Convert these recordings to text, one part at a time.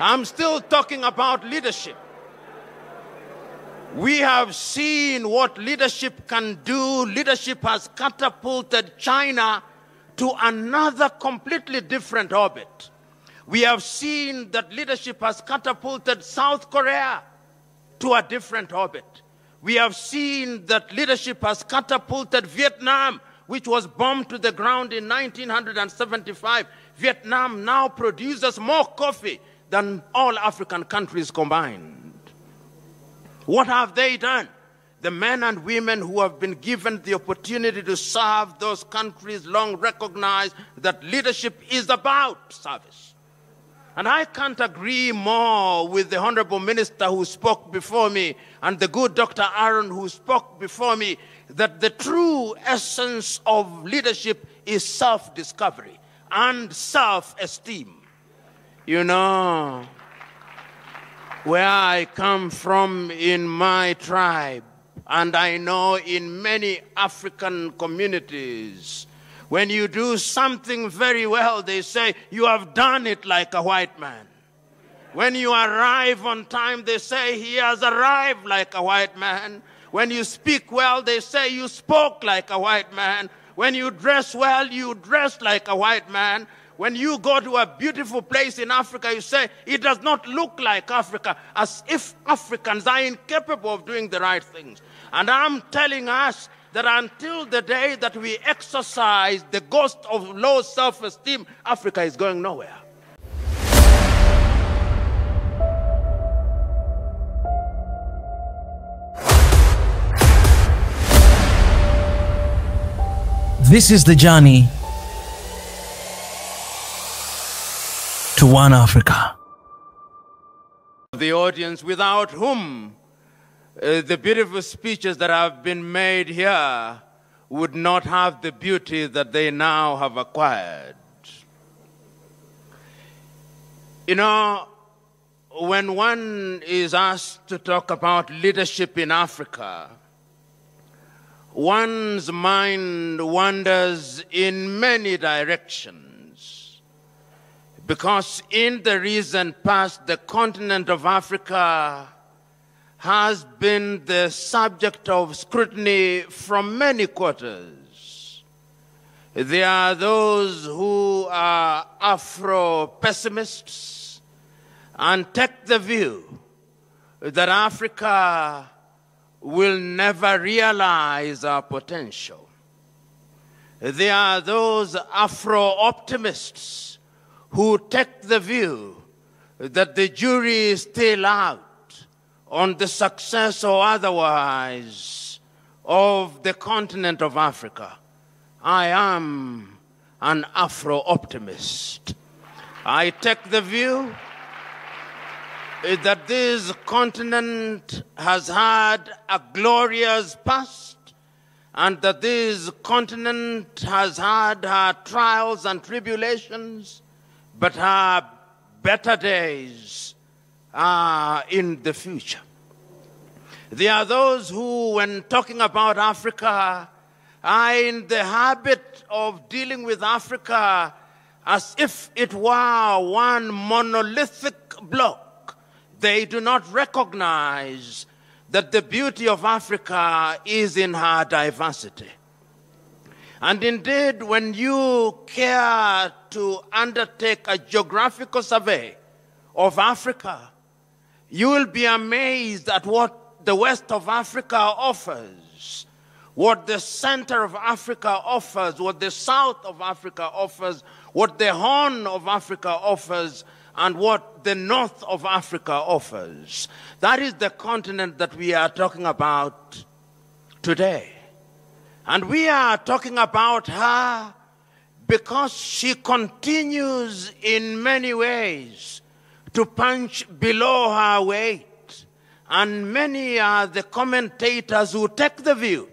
I'm still talking about leadership. We have seen what leadership can do. Leadership has catapulted China to another completely different orbit. We have seen that leadership has catapulted South Korea to a different orbit. We have seen that leadership has catapulted Vietnam, which was bombed to the ground in 1975. Vietnam now produces more coffee than all African countries combined. What have they done? The men and women who have been given the opportunity to serve those countries long recognize that leadership is about service. And I can't agree more with the Honorable Minister who spoke before me and the good Dr. Aaron who spoke before me that the true essence of leadership is self-discovery and self-esteem. You know, where I come from in my tribe, and I know in many African communities, when you do something very well, they say, you have done it like a white man. When you arrive on time, they say, he has arrived like a white man. When you speak well, they say, you spoke like a white man. When you dress well, you dress like a white man. When you go to a beautiful place in Africa, you say, it does not look like Africa, as if Africans are incapable of doing the right things. And I'm telling us that until the day that we exercise the ghost of low self-esteem, Africa is going nowhere. This is the journey to one Africa. The audience without whom the beautiful speeches that have been made here would not have the beauty that they now have acquired. You know, when one is asked to talk about leadership in Africa, one's mind wanders in many directions. Because in the recent past, the continent of Africa has been the subject of scrutiny from many quarters. There are those who are Afro-pessimists and take the view that Africa will never realize our potential. There are those Afro-optimists who take the view that the jury is still out on the success or otherwise of the continent of Africa. I am an Afro-optimist. I take the view that this continent has had a glorious past and that this continent has had her trials and tribulations, but her better days are in the future. There are those who, when talking about Africa, are in the habit of dealing with Africa as if it were one monolithic block. They do not recognize that the beauty of Africa is in her diversity. And indeed, when you care to undertake a geographical survey of Africa, you will be amazed at what the west of Africa offers, what the center of Africa offers, what the south of Africa offers, what the Horn of Africa offers, and what the north of Africa offers. That is the continent that we are talking about today. And we are talking about her because she continues in many ways to punch below her weight. And many are the commentators who take the view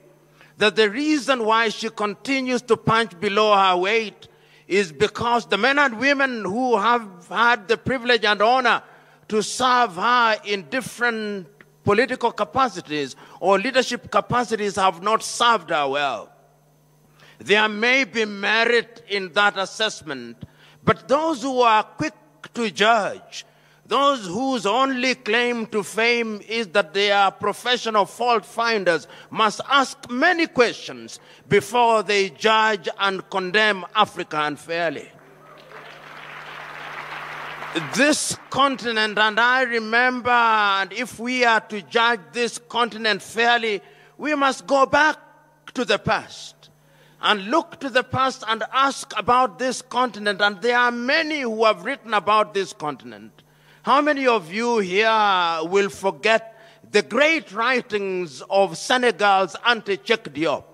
that the reason why she continues to punch below her weight is because the men and women who have had the privilege and honor to serve her in different political capacities or leadership capacities have not served her well. There may be merit in that assessment, but those who are quick to judge, Those whose only claim to fame is that they are professional fault finders must ask many questions before they judge and condemn Africa unfairly. This continent, and I remember, and if we are to judge this continent fairly, we must go back to the past and look to the past and ask about this continent. And there are many who have written about this continent. How many of you here will forget the great writings of Senegal's Anta Diop,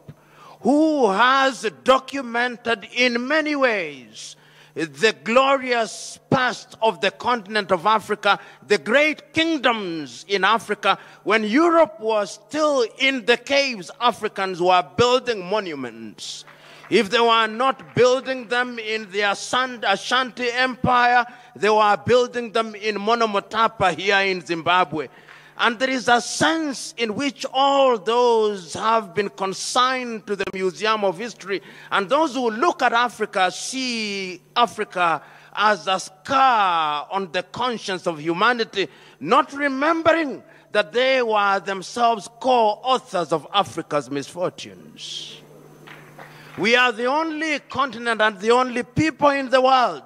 who has documented in many ways the glorious past of the continent of Africa, the great kingdoms in Africa. When Europe was still in the caves, Africans were building monuments. If they were not building them in the Ashanti Empire, they were building them in Monomotapa here in Zimbabwe. And there is a sense in which all those have been consigned to the Museum of History. And those who look at Africa see Africa as a scar on the conscience of humanity, not remembering that they were themselves co-authors of Africa's misfortunes. We are the only continent and the only people in the world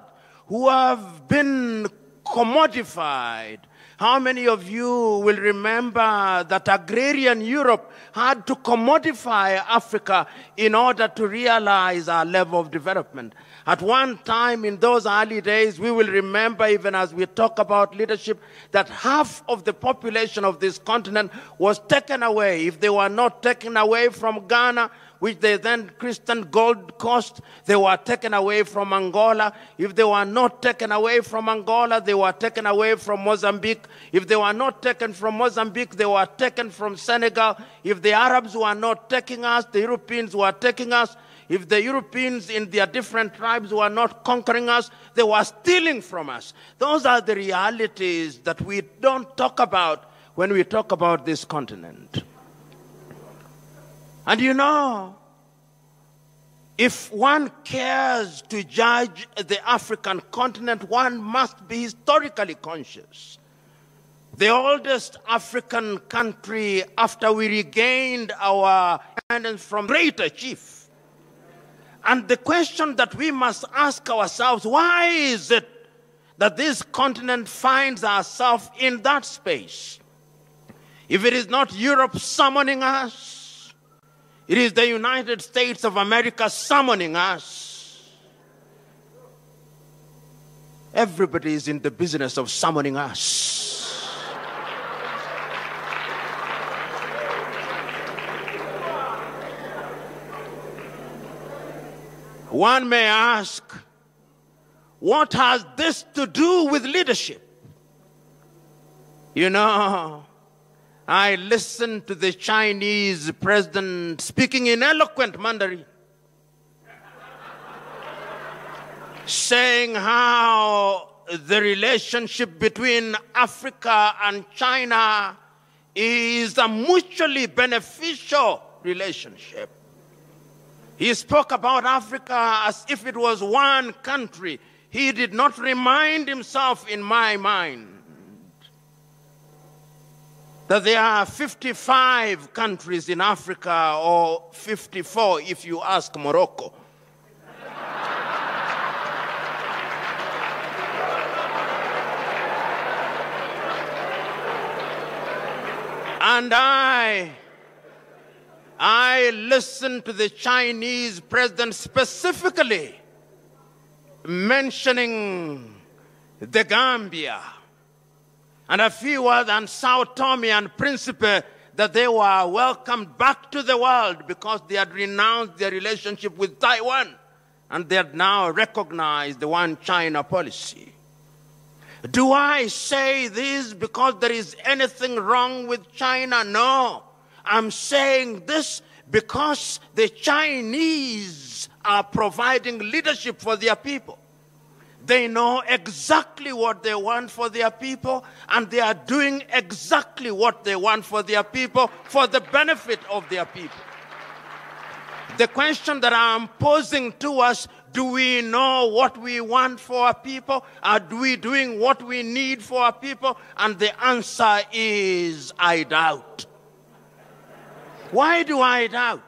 who have been commodified. How many of you will remember that agrarian Europe had to commodify Africa in order to realize our level of development? At one time in those early days, we will remember, even as we talk about leadership, that half of the population of this continent was taken away. If they were not taken away from Ghana, which they then christened Gold Coast, they were taken away from Angola. If they were not taken away from Angola, they were taken away from Mozambique. If they were not taken from Mozambique, they were taken from Senegal. If the Arabs were not taking us, the Europeans were taking us. If the Europeans in their different tribes were not conquering us, they were stealing from us. Those are the realities that we don't talk about when we talk about this continent. And you know, if one cares to judge the African continent, one must be historically conscious. The oldest African country after we regained our independence from Greater Chief. And the question that we must ask ourselves, why is it that this continent finds ourselves in that space? If it is not Europe summoning us, it is the United States of America summoning us. Everybody is in the business of summoning us. One may ask, what has this to do with leadership? You know, I listened to the Chinese president speaking in eloquent Mandarin, saying how the relationship between Africa and China is a mutually beneficial relationship. He spoke about Africa as if it was one country. He did not remind himself, in my mind, that there are 55 countries in Africa, or 54 if you ask Morocco. And I listened to the Chinese president specifically mentioning the Gambia and a few words on Sao Tome and Principe, that they were welcomed back to the world because they had renounced their relationship with Taiwan and they had now recognized the one China policy. Do I say this because there is anything wrong with China? No. I'm saying this because the Chinese are providing leadership for their people. They know exactly what they want for their people, and they are doing exactly what they want for their people for the benefit of their people. The question that I'm posing to us, Do we know what we want for our people? Are we doing what we need for our people? And the answer is, I doubt. Why do I doubt?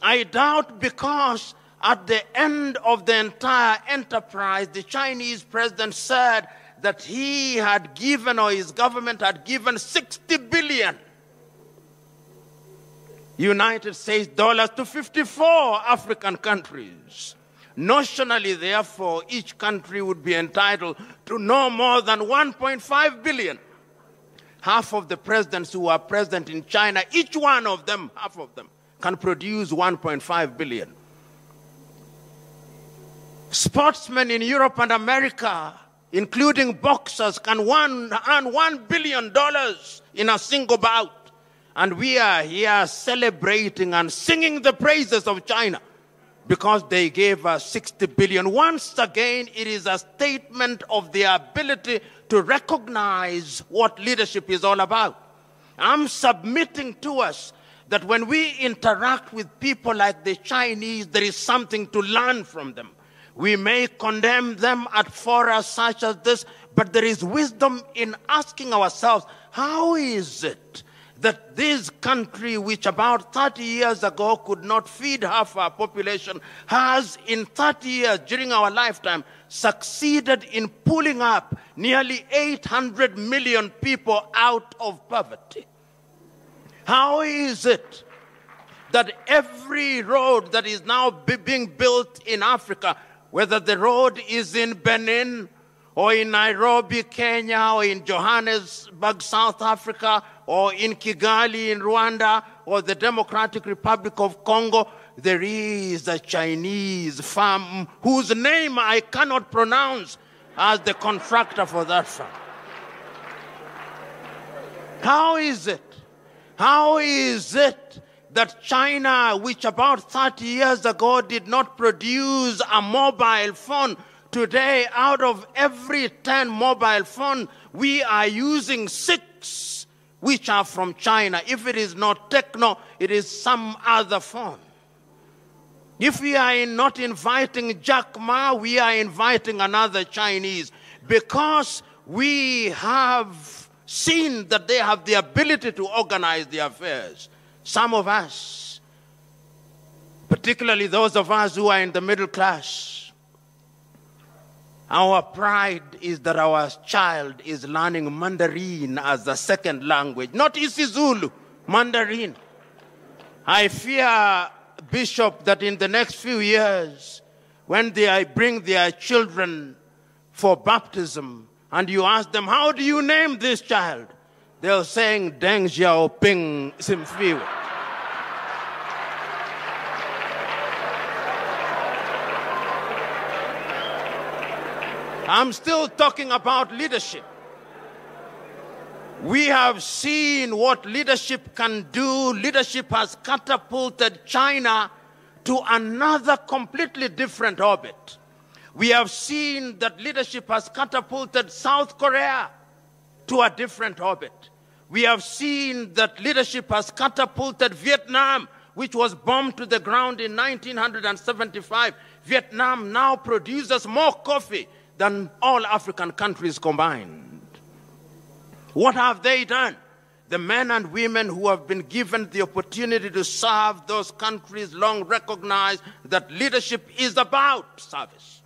I doubt because at the end of the entire enterprise, the Chinese president said that he had given, or his government had given, 60 billion United States dollars to 54 African countries. Notionally, therefore, each country would be entitled to no more than 1.5 billion. Half of the presidents who are present in China, each one of them, half of them, can produce 1.5 billion. Sportsmen in Europe and America, including boxers, can earn $1 billion in a single bout. And we are here celebrating and singing the praises of China because they gave us 60 billion. Once again, it is a statement of their ability to recognize what leadership is all about. I'm submitting to us that when we interact with people like the Chinese, there is something to learn from them. We may condemn them at forums such as this, but there is wisdom in asking ourselves, how is it that this country, which about 30 years ago could not feed half our population, has in 30 years during our lifetime succeeded in pulling up nearly 800 million people out of poverty? How is it that every road that is now being built in Africa, whether the road is in Benin or in Nairobi, Kenya, or in Johannesburg, South Africa, or in Kigali, in Rwanda, or the Democratic Republic of Congo, there is a Chinese firm whose name I cannot pronounce as the contractor for that firm? How is it? How is it that China, which about 30 years ago did not produce a mobile phone, today out of every 10 mobile phones, we are using 6 which are from China? If it is not Techno, it is some other phone. If we are not inviting Jack Ma, we are inviting another Chinese, because we have seen that they have the ability to organize their affairs. Some of us, particularly those of us who are in the middle class, our pride is that our child is learning Mandarin as a second language, not isiZulu, Mandarin. I fear, Bishop, that in the next few years, when they bring their children for baptism, and you ask them, how do you name this child? They'll say, Deng Xiaoping Simfiwe. I'm still talking about leadership. We have seen what leadership can do. Leadership has catapulted China to another completely different orbit. We have seen that leadership has catapulted South Korea to a different orbit. We have seen that leadership has catapulted Vietnam, which was bombed to the ground in 1975. Vietnam now produces more coffee than all African countries combined. What have they done? The men and women who have been given the opportunity to serve those countries long recognize that leadership is about service.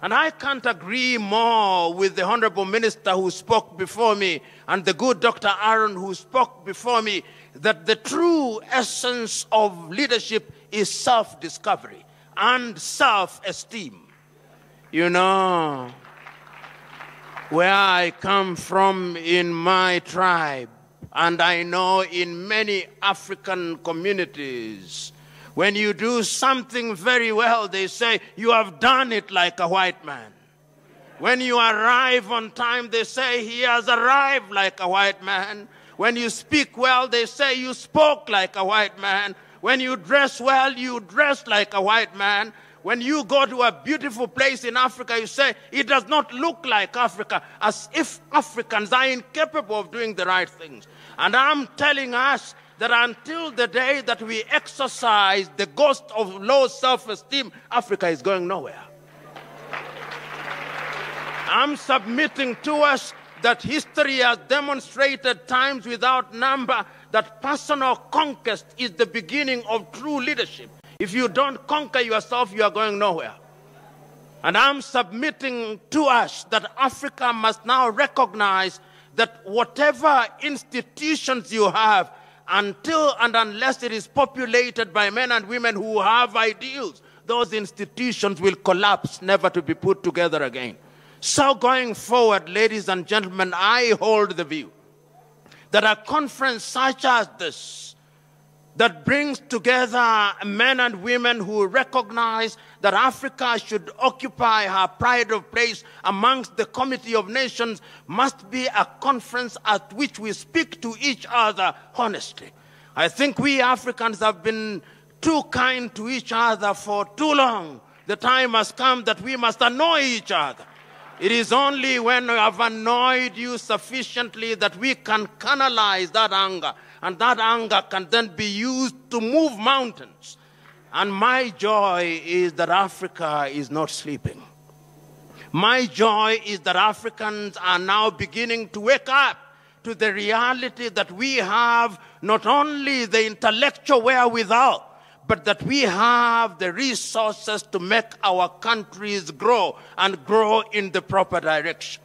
And I can't agree more with the Honorable Minister who spoke before me and the good Dr. Aaron who spoke before me, that the true essence of leadership is self-discovery and self-esteem. You know, where I come from in my tribe, and I know in many African communities, when you do something very well, they say, you have done it like a white man. When you arrive on time, they say, he has arrived like a white man. When you speak well, they say, you spoke like a white man. When you dress well, you dress like a white man. When you go to a beautiful place in Africa, you say, it does not look like Africa, as if Africans are incapable of doing the right things. And I'm telling us that until the day that we exercise the ghost of low self-esteem, Africa is going nowhere. I'm submitting to us that history has demonstrated times without number that personal conquest is the beginning of true leadership. If you don't conquer yourself, you are going nowhere. And I'm submitting to us that Africa must now recognize that whatever institutions you have, until and unless it is populated by men and women who have ideals, those institutions will collapse, never to be put together again. So going forward, ladies and gentlemen, I hold the view that a conference such as this, that brings together men and women who recognize that Africa should occupy her pride of place amongst the Committee of Nations, must be a conference at which we speak to each other honestly. I think we Africans have been too kind to each other for too long. The time has come that we must annoy each other. It is only when we have annoyed you sufficiently that we can canalize that anger, and that anger can then be used to move mountains. And my joy is that Africa is not sleeping. My joy is that Africans are now beginning to wake up to the reality that we have not only the intellectual wherewithal, but that we have the resources to make our countries grow and grow in the proper direction.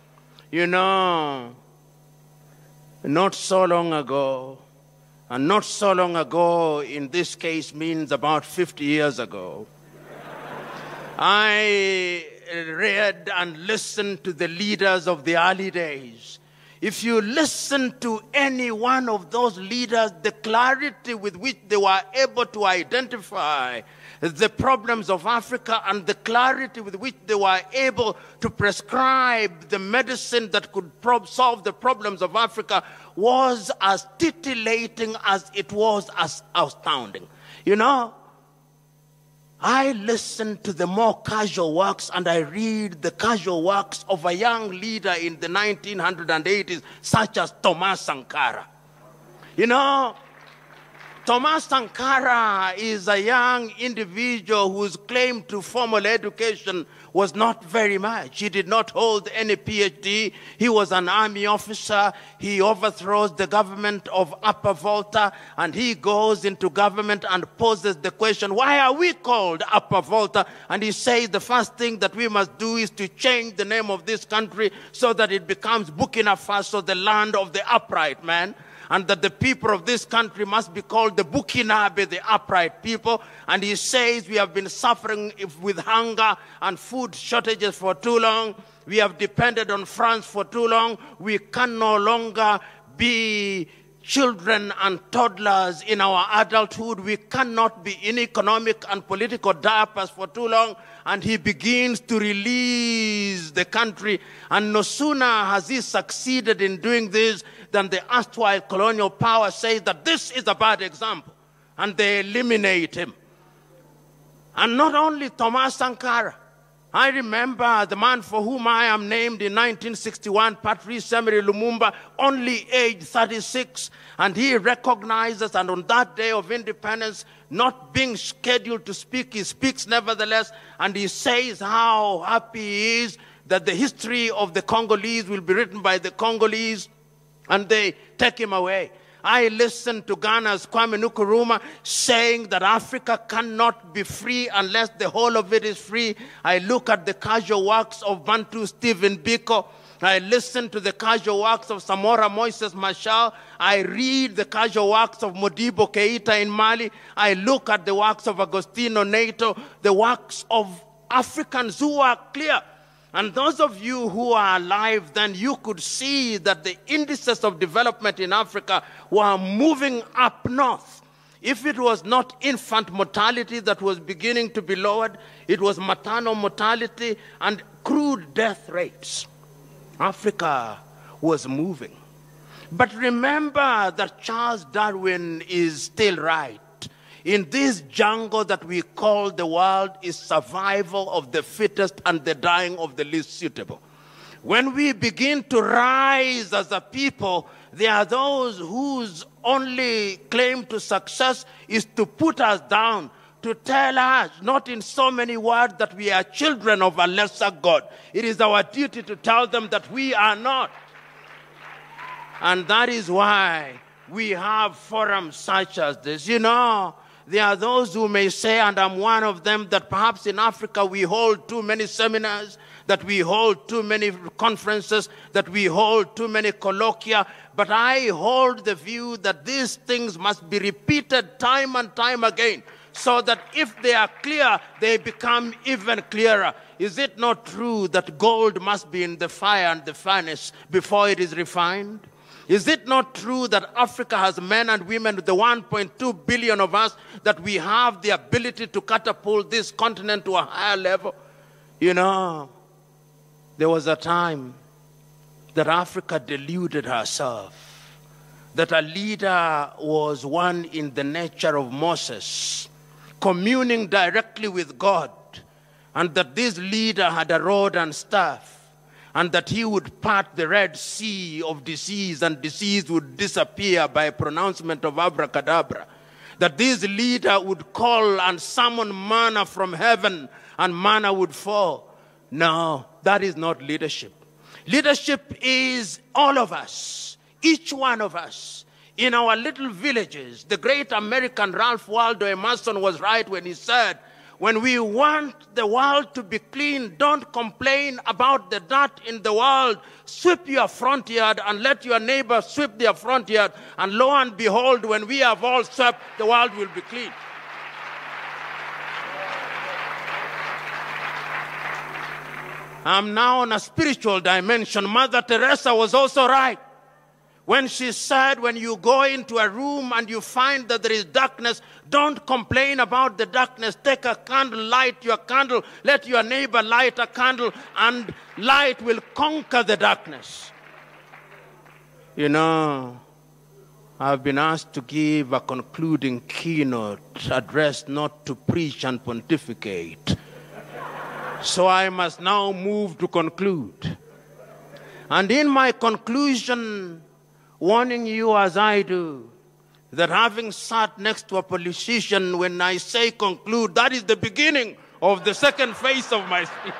You know, not so long ago, and not so long ago in this case means about 50 years ago, I read and listened to the leaders of the early days. If you listen to any one of those leaders, the clarity with which they were able to identify the problems of Africa and the clarity with which they were able to prescribe the medicine that could solve the problems of Africa was as titillating as it was as astounding. You know, I listen to the more casual works and I read the casual works of a young leader in the 1980s, such as Thomas Sankara. You know, Thomas Sankara is a young individual whose claim to formal education was not very much. He did not hold any PhD. He was an army officer. He overthrows the government of Upper Volta, and he goes into government and poses the question, why are we called Upper Volta? And he says the first thing that we must do is to change the name of this country so that it becomes Burkina Faso, the land of the upright man, and that the people of this country must be called the Bukinabe, the upright people. And he says we have been suffering with hunger and food shortages for too long. We have depended on France for too long. We can no longer be children and toddlers in our adulthood. We cannot be in economic and political diapers for too long. And he begins to release the country. And no sooner has he succeeded in doing this than the erstwhile colonial power says that this is a bad example. And they eliminate him. And not only Thomas Sankara. I remember the man for whom I am named in 1961, Patrice Emery Lumumba, only aged 36, and he recognizes, and on that day of independence, not being scheduled to speak, he speaks nevertheless, and he says how happy he is that the history of the Congolese will be written by the Congolese, and they take him away. I listened to Ghana's Kwame Nkrumah saying that Africa cannot be free unless the whole of it is free. I look at the casual works of Bantu Stephen Biko. I listen to the casual works of Samora Moises Machel. I read the casual works of Modibo Keita in Mali. I look at the works of Agostino Neto, the works of Africans who are clear. And those of you who are alive, then you could see that the indices of development in Africa were moving up north. If it was not infant mortality that was beginning to be lowered, it was maternal mortality and crude death rates. Africa was moving. But remember that Charles Darwin is still right. In this jungle that we call the world is survival of the fittest and the dying of the least suitable. When we begin to rise as a people, there are those whose only claim to success is to put us down, to tell us, not in so many words, that we are children of a lesser God. It is our duty to tell them that we are not. And that is why we have forums such as this. You know, there are those who may say, and I'm one of them, that perhaps in Africa we hold too many seminars, that we hold too many conferences, that we hold too many colloquia. But I hold the view that these things must be repeated time and time again, so that if they are clear, they become even clearer. Is it not true that gold must be in the fire and the furnace before it is refined? Is it not true that Africa has men and women, the 1.2 billion of us, that we have the ability to catapult this continent to a higher level? You know, there was a time that Africa deluded herself, that a leader was one in the nature of Moses, communing directly with God, and that this leader had a rod and staff, and that he would part the Red Sea of disease, and disease would disappear by pronouncement of abracadabra. That this leader would call and summon manna from heaven, and manna would fall. No, that is not leadership. Leadership is all of us, each one of us, in our little villages. The great American Ralph Waldo Emerson was right when he said, when we want the world to be clean, don't complain about the dirt in the world. Sweep your front yard and let your neighbor sweep their front yard. And lo and behold, when we have all swept, the world will be clean. I'm now on a spiritual dimension. Mother Teresa was also right when she said, when you go into a room and you find that there is darkness, don't complain about the darkness. Take a candle, light your candle, let your neighbor light a candle, and light will conquer the darkness. You know, I've been asked to give a concluding keynote address, not to preach and pontificate. So I must now move to conclude. And in my conclusion, warning you as I do, that having sat next to a politician, when I say conclude, that is the beginning of the second phase of my speech.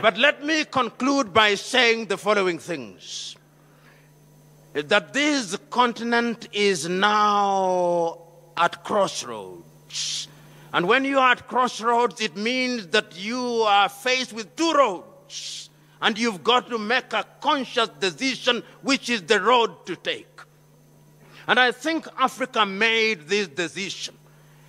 But let me conclude by saying the following things. That this continent is now at crossroads. And when you are at crossroads, it means that you are faced with two roads. And you've got to make a conscious decision which is the road to take. And I think Africa made this decision.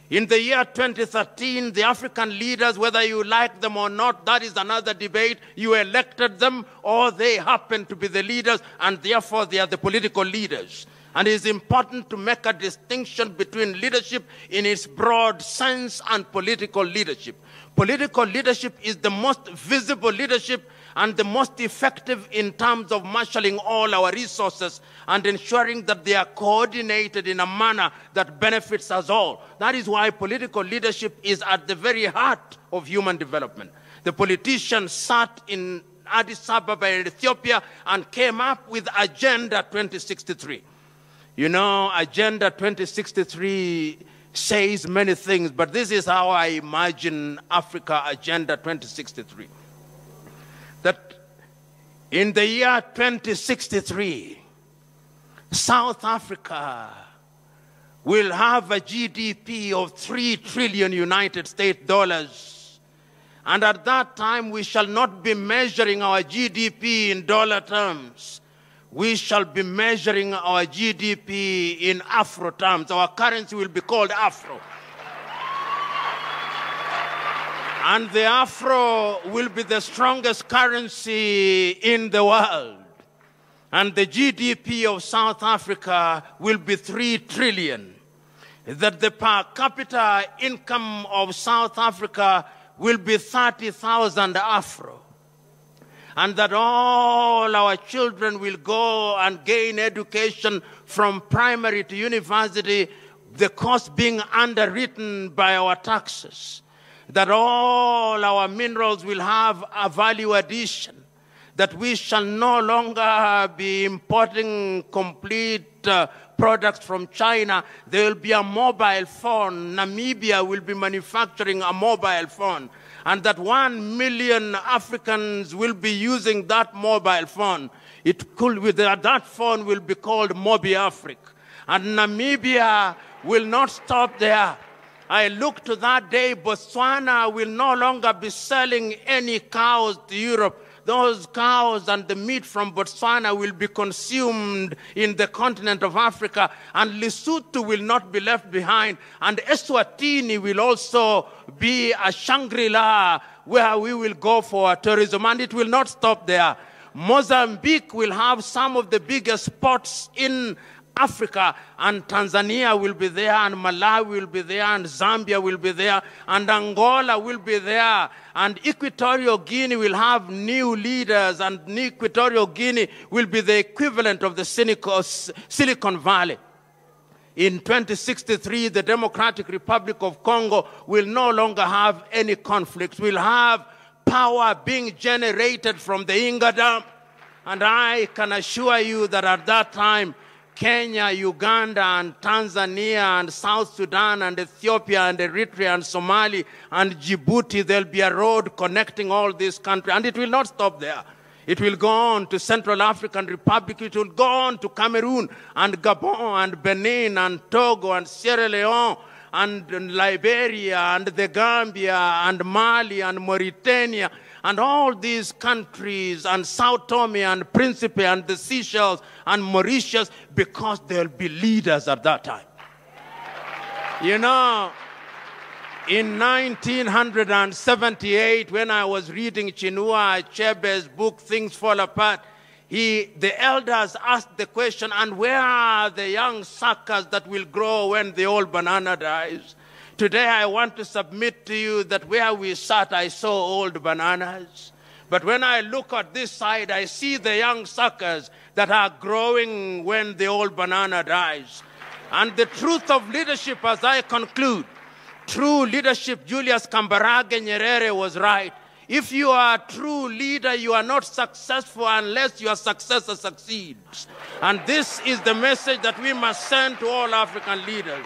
In the year 2013, the African leaders, whether you like them or not, that is another debate. You elected them or they happen to be the leaders, and therefore they are the political leaders. And it is important to make a distinction between leadership in its broad sense and political leadership. Political leadership is the most visible leadership and the most effective in terms of marshalling all our resources and ensuring that they are coordinated in a manner that benefits us all. That is why political leadership is at the very heart of human development. The politicians sat in Addis Ababa in Ethiopia and came up with Agenda 2063. You know, Agenda 2063 says many things, but this is how I imagine Africa Agenda 2063. That in the year 2063, South Africa will have a GDP of 3 trillion United States dollars. And at that time, we shall not be measuring our GDP in dollar terms. We shall be measuring our GDP in Afro terms. Our currency will be called Afro. And the Afro will be the strongest currency in the world. And the GDP of South Africa will be 3 trillion. That the per capita income of South Africa will be 30,000 Afro. And that all our children will go and gain education from primary to university, the cost being underwritten by our taxes. that all our minerals will have a value addition, that we shall no longer be importing complete products from China. There will be a mobile phone. Namibia will be manufacturing a mobile phone. And that 1 million Africans will be using that mobile phone. That phone will be called Mobi Africa. And Namibia will not stop there. I look to that day, Botswana will no longer be selling any cows to Europe. Those cows and the meat from Botswana will be consumed in the continent of Africa, and Lesotho will not be left behind. And Eswatini will also be a Shangri-La where we will go for tourism, and it will not stop there. Mozambique will have some of the biggest ports in Africa, and Tanzania will be there, and Malawi will be there, and Zambia will be there, and Angola will be there, and Equatorial Guinea will have new leaders, and Equatorial Guinea will be the equivalent of the Silicon Valley. In 2063, the Democratic Republic of Congo will no longer have any conflicts. We'll have power being generated from the Inga Dam, and I can assure you that at that time, Kenya, Uganda, and Tanzania, and South Sudan, and Ethiopia, and Eritrea, and Somalia, and Djibouti, there'll be a road connecting all these countries. And it will not stop there. It will go on to Central African Republic. It will go on to Cameroon, and Gabon, and Benin, and Togo, and Sierra Leone, and Liberia, and the Gambia, and Mali, and Mauritania, and all these countries, and Sao Tome, and Principe, and the Seychelles, and Mauritius, because there'll be leaders at that time. You know, in 1978, when I was reading Chinua Achebe's book, Things Fall Apart, the elders asked the question, and where are the young suckers that will grow when the old banana dies? Today I want to submit to you that where we sat, I saw old bananas. But when I look at this side, I see the young suckers that are growing when the old banana dies. And the truth of leadership, as I conclude, true leadership, Julius Kambarage Nyerere was right. If you are a true leader, you are not successful unless your successor succeeds. And this is the message that we must send to all African leaders.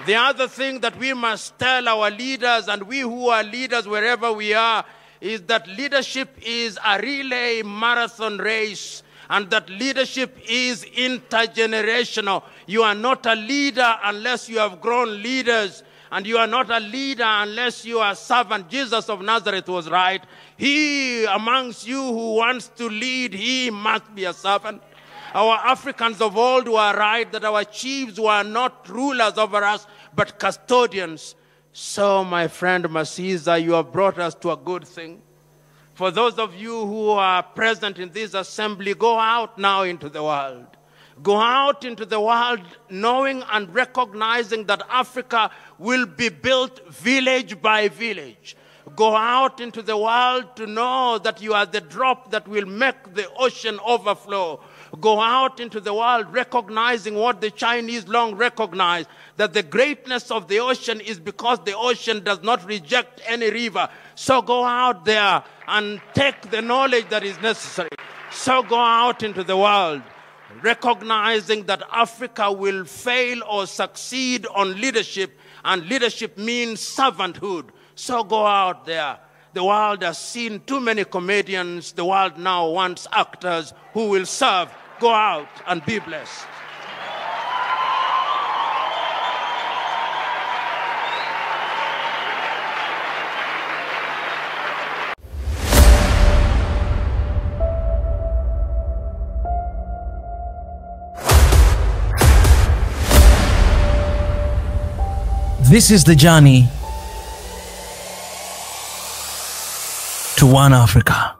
The other thing that we must tell our leaders, and we who are leaders wherever we are, is that leadership is a relay marathon race, and that leadership is intergenerational. You are not a leader unless you have grown leaders, and you are not a leader unless you are a servant. Jesus of Nazareth was right. He amongst you who wants to lead, he must be a servant. Our Africans of old were right that our chiefs were not rulers over us, but custodians. So, my friend Masiza, you have brought us to a good thing. For those of you who are present in this assembly, go out now into the world. Go out into the world knowing and recognizing that Africa will be built village by village. Go out into the world to know that you are the drop that will make the ocean overflow. Go out into the world recognizing what the Chinese long recognized, that the greatness of the ocean is because the ocean does not reject any river. So go out there and take the knowledge that is necessary. So go out into the world recognizing that Africa will fail or succeed on leadership, and leadership means servanthood. So go out there. The world has seen too many comedians. The world now wants actors who will serve. Go out and be blessed. This is the journey to one Africa.